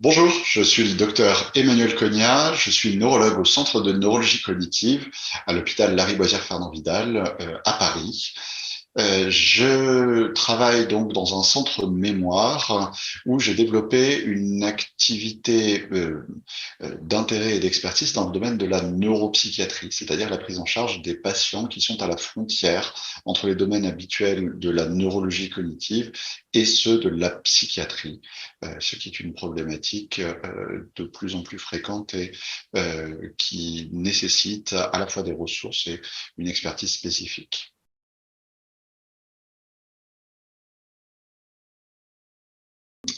Bonjour, je suis le docteur Emmanuel Cognat, je suis neurologue au Centre de neurologie cognitive à l'hôpital Lariboisière-Fernand-Vidal à Paris. Je travaille donc dans un centre mémoire où j'ai développé une activité d'intérêt et d'expertise dans le domaine de la neuropsychiatrie, c'est-à-dire la prise en charge des patients qui sont à la frontière entre les domaines habituels de la neurologie cognitive et ceux de la psychiatrie, ce qui est une problématique de plus en plus fréquente et qui nécessite à la fois des ressources et une expertise spécifique.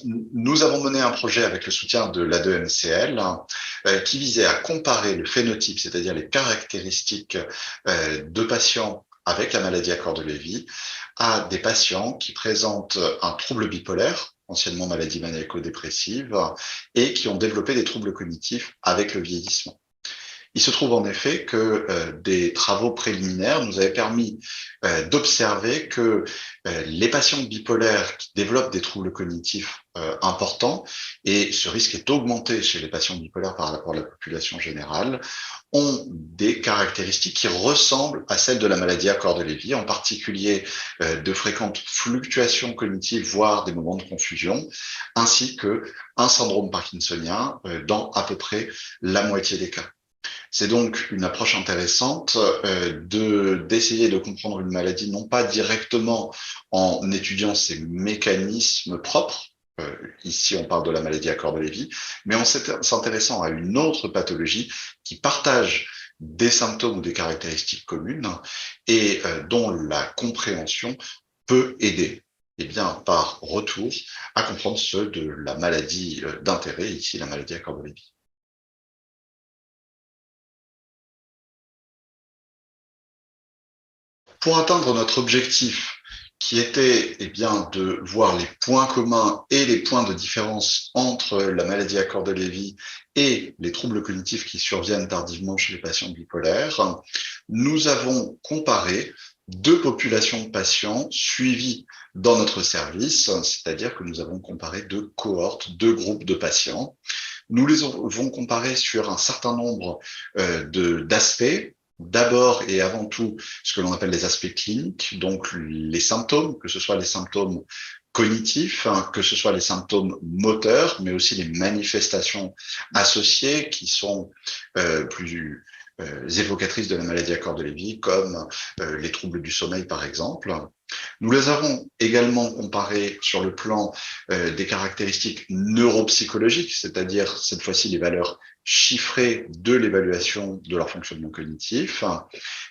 Nous avons mené un projet avec le soutien de l'A2MCL qui visait à comparer le phénotype, c'est-à-dire les caractéristiques de patients avec la maladie à corps de Lévy à des patients qui présentent un trouble bipolaire, anciennement maladie maniaco-dépressive, et qui ont développé des troubles cognitifs avec le vieillissement. Il se trouve en effet que des travaux préliminaires nous avaient permis d'observer que les patients bipolaires qui développent des troubles cognitifs importants, et ce risque est augmenté chez les patients bipolaires par rapport à la population générale, ont des caractéristiques qui ressemblent à celles de la maladie à corps de Lévy, en particulier de fréquentes fluctuations cognitives, voire des moments de confusion, ainsi que un syndrome parkinsonien dans à peu près la moitié des cas. C'est donc une approche intéressante d'essayer de comprendre une maladie, non pas directement en étudiant ses mécanismes propres, ici on parle de la maladie à corps de Lévy, mais en s'intéressant à une autre pathologie qui partage des symptômes ou des caractéristiques communes et dont la compréhension peut aider, eh bien, par retour, à comprendre ceux de la maladie d'intérêt, ici la maladie à corps de Lévy. Pour atteindre notre objectif, qui était eh bien, de voir les points communs et les points de différence entre la maladie à corps de Lévy et les troubles cognitifs qui surviennent tardivement chez les patients bipolaires, nous avons comparé deux populations de patients suivis dans notre service, c'est-à-dire que nous avons comparé deux cohortes, deux groupes de patients. Nous les avons comparés sur un certain nombre d'aspects. D'abord et avant tout, ce que l'on appelle les aspects cliniques, donc les symptômes, que ce soit les symptômes cognitifs, hein, que ce soit les symptômes moteurs, mais aussi les manifestations associées qui sont plus évocatrices de la maladie à corps de Lévy, comme les troubles du sommeil, par exemple. Nous les avons également comparés sur le plan des caractéristiques neuropsychologiques, c'est-à-dire cette fois-ci les valeurs chiffrées de l'évaluation de leur fonctionnement cognitif.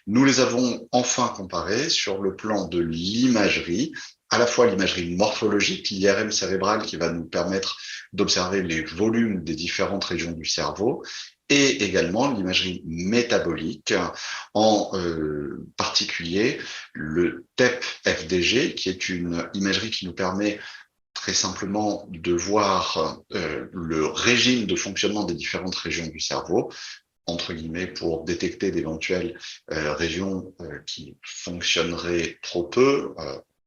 Nous les avons enfin comparés sur le plan de l'imagerie, à la fois l'imagerie morphologique, l'IRM cérébrale qui va nous permettre d'observer les volumes des différentes régions du cerveau, et également l'imagerie métabolique, en particulier le TEP-FDG, qui est une imagerie qui nous permet très simplement de voir le régime de fonctionnement des différentes régions du cerveau, entre guillemets, pour détecter d'éventuelles régions qui fonctionneraient trop peu,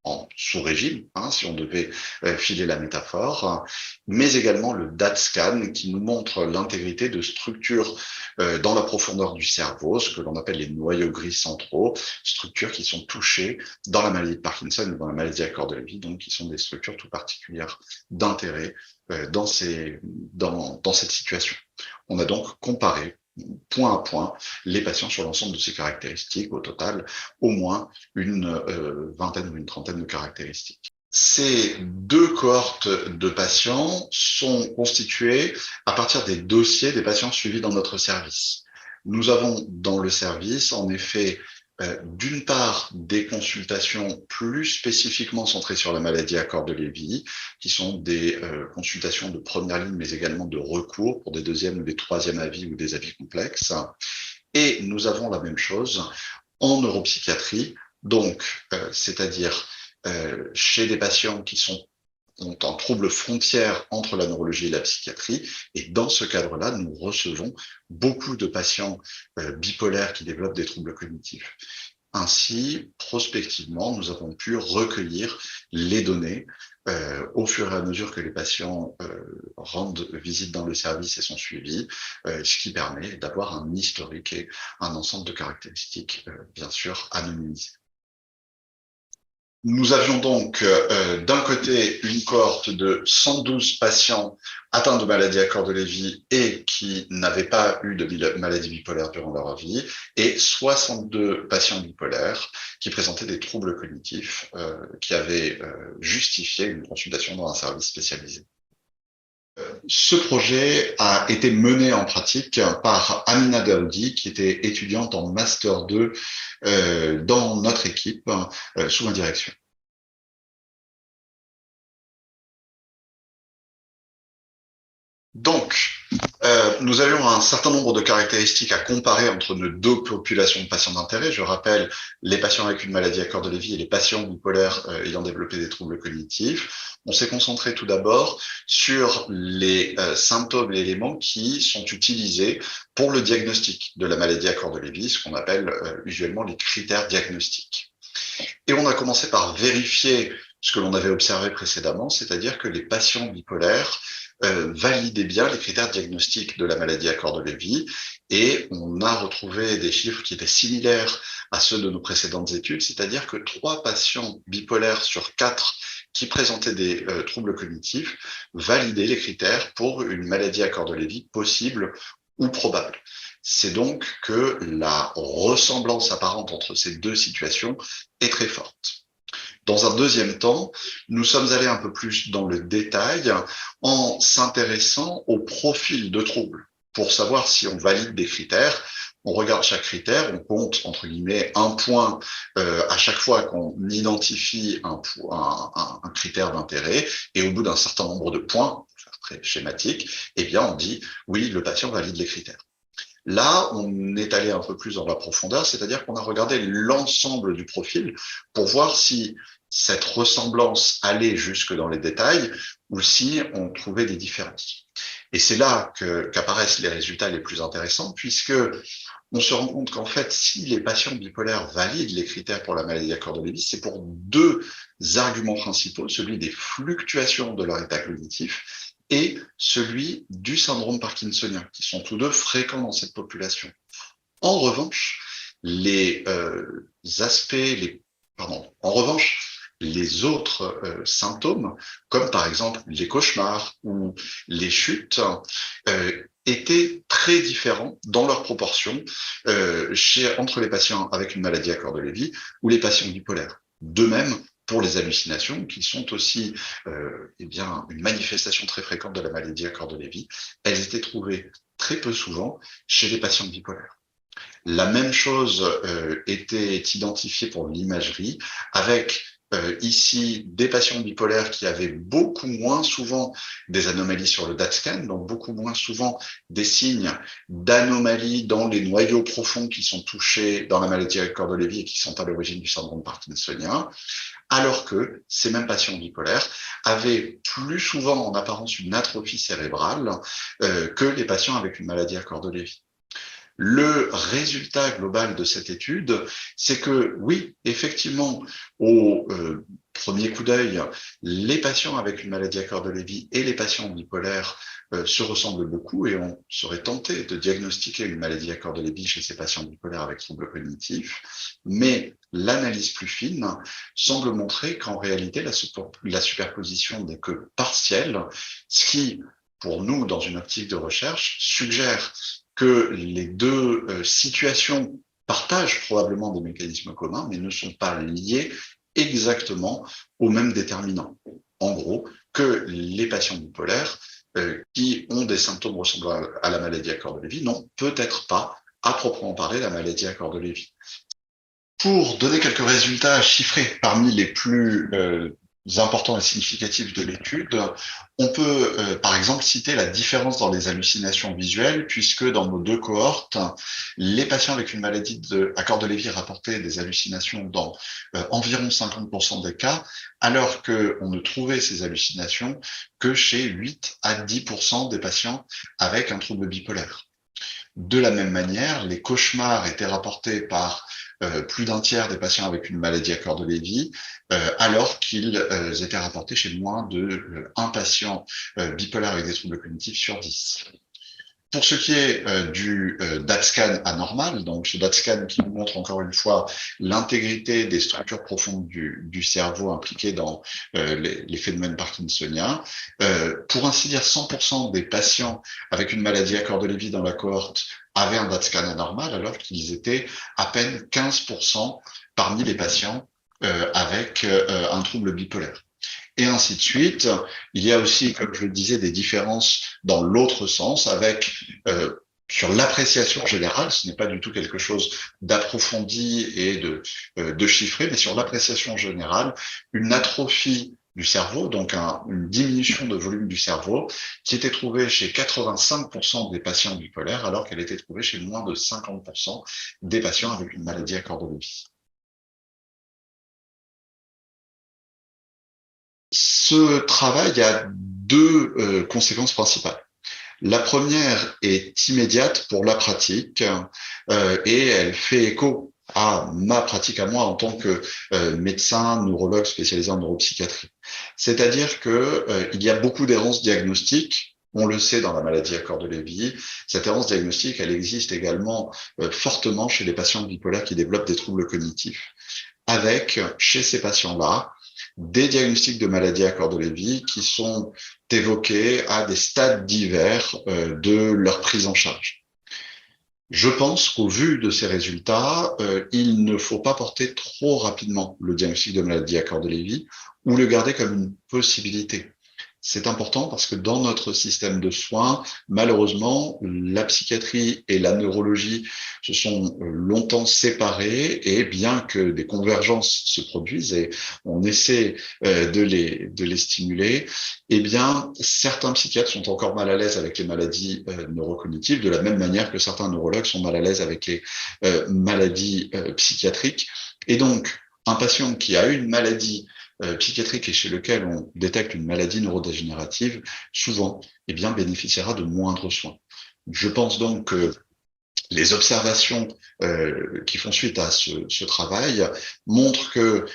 en sous-régime, hein, si on devait filer la métaphore, mais également le DAT-scan qui nous montre l'intégrité de structures dans la profondeur du cerveau, ce que l'on appelle les noyaux gris centraux, structures qui sont touchées dans la maladie de Parkinson ou dans la maladie à corps de Lévy, donc qui sont des structures tout particulières d'intérêt dans cette situation. On a donc comparé point à point les patients sur l'ensemble de ces caractéristiques, au total, au moins une vingtaine ou une trentaine de caractéristiques. Ces deux cohortes de patients sont constituées à partir des dossiers des patients suivis dans notre service. Nous avons dans le service, en effet, d'une part, des consultations plus spécifiquement centrées sur la maladie à corps de Lévy, qui sont des consultations de première ligne, mais également de recours pour des deuxièmes ou des troisièmes avis ou des avis complexes. Et nous avons la même chose en neuropsychiatrie, donc c'est-à-dire chez des patients qui ont un trouble frontière entre la neurologie et la psychiatrie. Et dans ce cadre-là, nous recevons beaucoup de patients bipolaires qui développent des troubles cognitifs. Ainsi, prospectivement, nous avons pu recueillir les données au fur et à mesure que les patients rendent visite dans le service et sont suivis, ce qui permet d'avoir un historique et un ensemble de caractéristiques, bien sûr, anonymisées. Nous avions donc d'un côté une cohorte de 112 patients atteints de maladie à corps de Lévy et qui n'avaient pas eu de maladie bipolaire durant leur vie, et 62 patients bipolaires qui présentaient des troubles cognitifs qui avaient justifié une consultation dans un service spécialisé. Ce projet a été mené en pratique par Amina Daoudi, qui était étudiante en Master 2 dans notre équipe, sous ma direction. Donc, nous avions un certain nombre de caractéristiques à comparer entre nos deux populations de patients d'intérêt. Je rappelle, les patients avec une maladie à corps de Lévy et les patients bipolaires ayant développé des troubles cognitifs. On s'est concentré tout d'abord sur les symptômes et éléments qui sont utilisés pour le diagnostic de la maladie à corps de Lévy, ce qu'on appelle usuellement les critères diagnostiques. Et on a commencé par vérifier ce que l'on avait observé précédemment, c'est-à-dire que les patients bipolaires validaient bien les critères diagnostiques de la maladie à corps de Lévy, et on a retrouvé des chiffres qui étaient similaires à ceux de nos précédentes études, c'est-à-dire que 3 patients bipolaires sur 4 qui présentaient des troubles cognitifs validaient les critères pour une maladie à corps de Lévy possible ou probable. C'est donc que la ressemblance apparente entre ces deux situations est très forte. Dans un deuxième temps, nous sommes allés un peu plus dans le détail en s'intéressant au profil de trouble pour savoir si on valide des critères. On regarde chaque critère, on compte entre guillemets un point à chaque fois qu'on identifie un critère d'intérêt, et au bout d'un certain nombre de points, pour faire très schématique, eh bien on dit oui, le patient valide les critères. Là, on est allé un peu plus dans la profondeur, c'est-à-dire qu'on a regardé l'ensemble du profil pour voir si cette ressemblance allait jusque dans les détails ou si on trouvait des différences. Et c'est là qu'apparaissent les résultats les plus intéressants, puisque on se rend compte qu'en fait, si les patients bipolaires valident les critères pour la maladie à corps de Lévy, c'est pour 2 arguments principaux, celui des fluctuations de leur état cognitif et celui du syndrome parkinsonien, qui sont tous deux fréquents dans cette population. En revanche, les autres symptômes, comme par exemple les cauchemars ou les chutes, étaient très différents dans leur proportion entre les patients avec une maladie à corps de Lévy ou les patients bipolaires. De même, pour les hallucinations, qui sont aussi une manifestation très fréquente de la maladie à corps de Lévy, elles étaient trouvées très peu souvent chez les patients bipolaires. La même chose était identifiée pour l'imagerie, avec ici des patients bipolaires qui avaient beaucoup moins souvent des anomalies sur le DAT-scan, donc beaucoup moins souvent des signes d'anomalies dans les noyaux profonds qui sont touchés dans la maladie à corps de Lévy et qui sont à l'origine du syndrome parkinsonien, alors que ces mêmes patients bipolaires avaient plus souvent en apparence une atrophie cérébrale que les patients avec une maladie à corps de Lévy. Le résultat global de cette étude, c'est que oui, effectivement, au premier coup d'œil, les patients avec une maladie à corps de Lévy et les patients bipolaires se ressemblent beaucoup, et on serait tenté de diagnostiquer une maladie à corps de Lévy chez ces patients bipolaires avec troubles cognitifs, mais l'analyse plus fine semble montrer qu'en réalité, la superposition n'est que partielle, ce qui, pour nous, dans une optique de recherche, suggère que les deux situations partagent probablement des mécanismes communs, mais ne sont pas liées exactement aux mêmes déterminants. En gros, que les patients bipolaires qui ont des symptômes ressemblant à la maladie à corps de Lévy n'ont peut-être pas, à proprement parler, la maladie à corps de Lévy. Pour donner quelques résultats chiffrés parmi les plus importants et significatifs de l'étude, on peut par exemple citer la différence dans les hallucinations visuelles, puisque dans nos 2 cohortes, les patients avec une maladie à corps de Lévy rapportaient des hallucinations dans environ 50% des cas, alors qu'on ne trouvait ces hallucinations que chez 8 à 10% des patients avec un trouble bipolaire. De la même manière, les cauchemars étaient rapportés par plus d'un tiers des patients avec une maladie à corps de Lévy, alors qu'ils étaient rapportés chez moins de un patient bipolaire avec des troubles cognitifs sur 10. Pour ce qui est du DaTscan anormal, donc ce DaTscan qui nous montre encore une fois l'intégrité des structures profondes du cerveau impliquées dans les phénomènes parkinsoniens, pour ainsi dire 100% des patients avec une maladie à corps de Lévy dans la cohorte avaient un DaTscan anormal, alors qu'ils étaient à peine 15% parmi les patients avec un trouble bipolaire. Et ainsi de suite. Il y a aussi, comme je le disais, des différences dans l'autre sens avec sur l'appréciation générale, ce n'est pas du tout quelque chose d'approfondi et de chiffré, mais sur l'appréciation générale, une atrophie du cerveau, donc une diminution de volume du cerveau, qui était trouvée chez 85% des patients bipolaires, alors qu'elle était trouvée chez moins de 50% des patients avec une maladie à corps de Lévy. Ce travail a deux conséquences principales. La première est immédiate pour la pratique et elle fait écho à ma pratique à moi en tant que médecin neurologue spécialisé en neuropsychiatrie. C'est-à-dire que il y a beaucoup d'errances diagnostiques. On le sait dans la maladie à corps de Lévy. Cette errance diagnostique, elle existe également fortement chez les patients bipolaires qui développent des troubles cognitifs. Avec, chez ces patients-là, des diagnostics de maladies à corps de Lévy qui sont évoqués à des stades divers de leur prise en charge. Je pense qu'au vu de ces résultats, il ne faut pas porter trop rapidement le diagnostic de maladie à corps de Lévy ou le garder comme une possibilité. C'est important parce que dans notre système de soins, malheureusement, la psychiatrie et la neurologie se sont longtemps séparées et bien que des convergences se produisent et on essaie de les stimuler, eh bien, certains psychiatres sont encore mal à l'aise avec les maladies neurocognitives de la même manière que certains neurologues sont mal à l'aise avec les maladies psychiatriques. Et donc, un patient qui a une maladie psychiatrique et chez lequel on détecte une maladie neurodégénérative, souvent, eh bien, bénéficiera de moindres soins. Je pense donc que les observations qui font suite à ce travail montrent que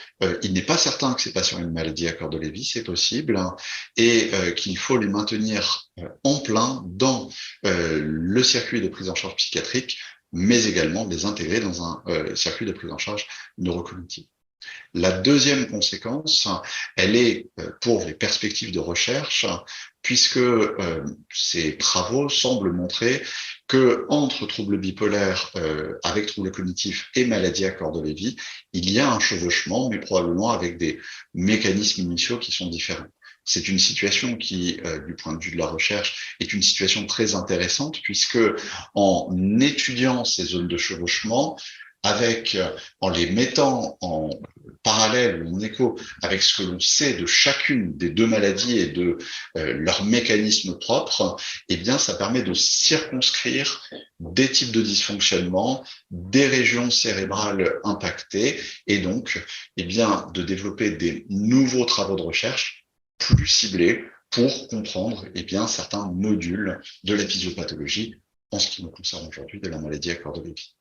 il n'est pas certain que ces patients aient une maladie à corps de Lévy, c'est possible, hein, et qu'il faut les maintenir en plein dans le circuit de prise en charge psychiatrique, mais également les intégrer dans un circuit de prise en charge neurocognitive. La deuxième conséquence, elle est pour les perspectives de recherche, puisque ces travaux semblent montrer que entre troubles bipolaires avec troubles cognitifs et maladie à corps de Lévy, il y a un chevauchement, mais probablement avec des mécanismes initiaux qui sont différents. C'est une situation qui, du point de vue de la recherche, est une situation très intéressante, puisque en étudiant ces zones de chevauchement, en les mettant en parallèle ou en écho avec ce que l'on sait de chacune des deux maladies et de leurs mécanismes propres, eh bien, ça permet de circonscrire des types de dysfonctionnement, des régions cérébrales impactées, et donc, eh bien, de développer des nouveaux travaux de recherche plus ciblés pour comprendre, eh bien, certains modules de la physiopathologie en ce qui nous concerne aujourd'hui de la maladie à corps de Lévy.